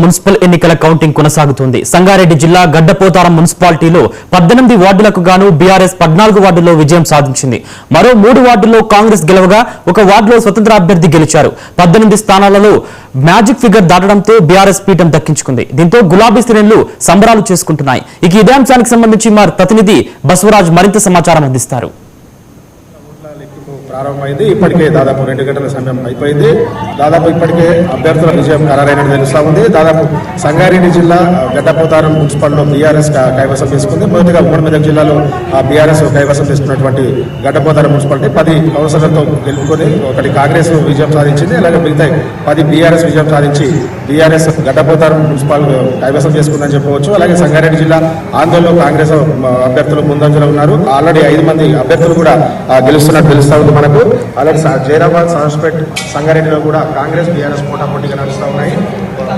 Municipal ఎన్నికల counting కొనసాగుతుంది. సంగారెడ్డి జిల్లా గడ్డపోతారం మున్సిపాలిటీలో 18 వార్డులకు గాను బీఆర్ఎస్ 14 వార్డుల్లో విజయం సాధించింది. మరో 3 వార్డుల్లో కాంగ్రెస్ గెలవగా ఒక వార్డులో స్వతంత్ర అభ్యర్థి గెలిచారు. 18 స్థానాలలో మ్యాజిక్ ఫిగర్ దాటడంతో బీఆర్ఎస్ పీఠం దక్కించుకుంది. దీంతో గులాబీ శ్రేణులు సంబరాలు చేసుకుంటున్నాయి. ఇక ఇదే అంశానికి సంబంధించి మా ప్రతినిధి బసవరాజ్ మరింత సమాచారం అందిస్తారు. ప్రారంభమైంది. ఇప్పటికే దాదాపు 2 గంటల సమయం అయిపోయింది. దాదాపు ఇప్పటికే అభ్యర్థుల విజయం ఖరారైనట్టు తెలుస్తా ఉంది. దాదాపు సంగారెడ్డి జిల్లా గడ్డపోతారం మున్సిపల్లో బీఆర్ఎస్ కైవసం చేసుకుంది. మొదటిగా ఉమ్మడి మెదక్ జిల్లాలో బీఆర్ఎస్ కైవసం చేసుకున్నటువంటి గడ్డపోతారం మున్సిపాలిటీ 10 కౌన్సిలర్లతో గెలుపుకొని ఒకటి కాంగ్రెస్ విజయం సాధించింది. అలాగే మిగతా 10 బీఆర్ఎస్ విజయం సాధించి బీఆర్ఎస్ గడ్డపోతారం మున్సిపల్ కైవసం చేసుకుందని చెప్పవచ్చు. అలాగే సంగారెడ్డి జిల్లా ఆందోళనలో కాంగ్రెస్ అభ్యర్థులు ముందంజలో ఉన్నారు. ఆల్రెడీ 5 మంది అభ్యర్థులు కూడా గెలుస్తున్నట్టు తెలుస్తా ఉంది. మనకు అలాగే జైరాబాద్, సాహస్పేట్, సంగారెడ్డిలో కూడా కాంగ్రెస్ బీఆర్ఎస్ పోటాపోటీగా నడుస్తూ ఉన్నాయి.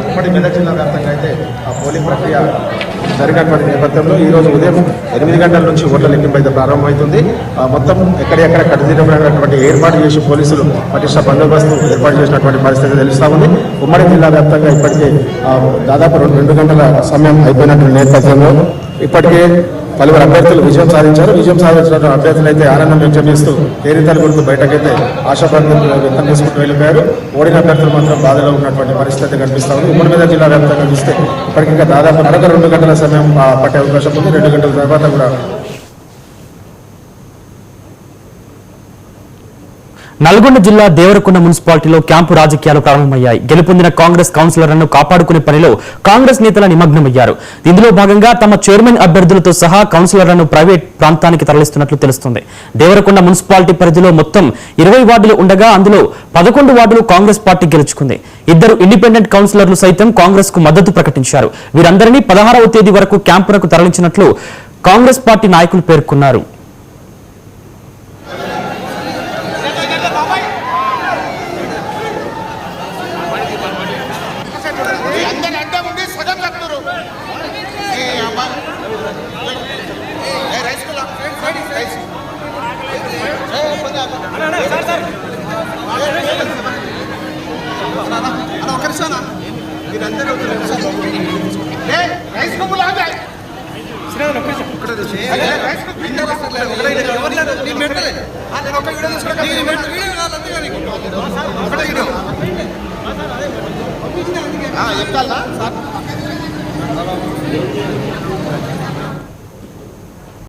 ఉమ్మడి మెదక్ జిల్లా వ్యాప్తంగా అయితే ఆ పోలింగ్ ప్రక్రియ జరిగినటువంటి నేపథ్యంలో ఈరోజు ఉదయం 8 గంటల నుంచి ఓట్ల లెక్కింపు అయితే ప్రారంభమవుతుంది. మొత్తం ఎక్కడెక్కడ కట్టుదిట్టమైనటువంటి ఏర్పాటు చేసి పోలీసులు పటిష్ట బందోబస్తు ఏర్పాటు చేసినటువంటి పరిస్థితి తెలుస్తూ ఉంది. ఉమ్మడి జిల్లా వ్యాప్తంగా ఇప్పటికే దాదాపు 2 గంటల సమయం అయిపోయినటువంటి నేపథ్యంలో ఇప్పటికే పలువురు అభ్యర్థులు విజయం సాధించారు. విజయం సాధించిన అభ్యర్థులు అయితే ఆనందం వ్యక్తం చేస్తూ తేరితలు కొడుతూ బయటకైతే ఆశాభావం వ్యక్తం చేసుకుంటూ వెళ్ళిపోయారు. ఓడిన అభ్యర్థులు మాత్రం బాధలో ఉన్నటువంటి పరిస్థితి కనిపిస్తా ఉంది. ఉమ్మడి మెదక్ జిల్లా వ్యాప్తంగా చూస్తే ఇప్పటికి ఇంకా దాదాపు 2 గంటల సమయం పట్టే అవకాశం ఉంది. 2 గంటల తర్వాత కూడా నల్గొండ జిల్లా దేవరకొండ మున్సిపాలిటీలో క్యాంపు రాజకీయాలు ప్రారంభమయ్యాయి. గెలుపొందిన కాంగ్రెస్ కౌన్సిలర్లను కాపాడుకునే పనిలో కాంగ్రెస్ నేతల నిమగ్నమయ్యారు. ఇందులో భాగంగా తమ చైర్మన్ అభ్యర్థులతో సహా కౌన్సిలర్లను ప్రైవేట్ ప్రాంతానికి తరలిస్తున్నట్లు తెలుస్తుంది. దేవరకొండ మున్సిపాలిటీ పరిధిలో మొత్తం 20 వార్డులు ఉండగా అందులో 11 వార్డులు కాంగ్రెస్ పార్టీ గెలుచుకుంది. 2 ఇండిపెండెంట్ కౌన్సిలర్లు సైతం కాంగ్రెస్ కు మద్దతు ప్రకటించారు. వీరందరినీ 16వ తేదీ వరకు క్యాంపునకు తరలించినట్లు కాంగ్రెస్ పార్టీ నాయకులు పేర్కొన్నారు.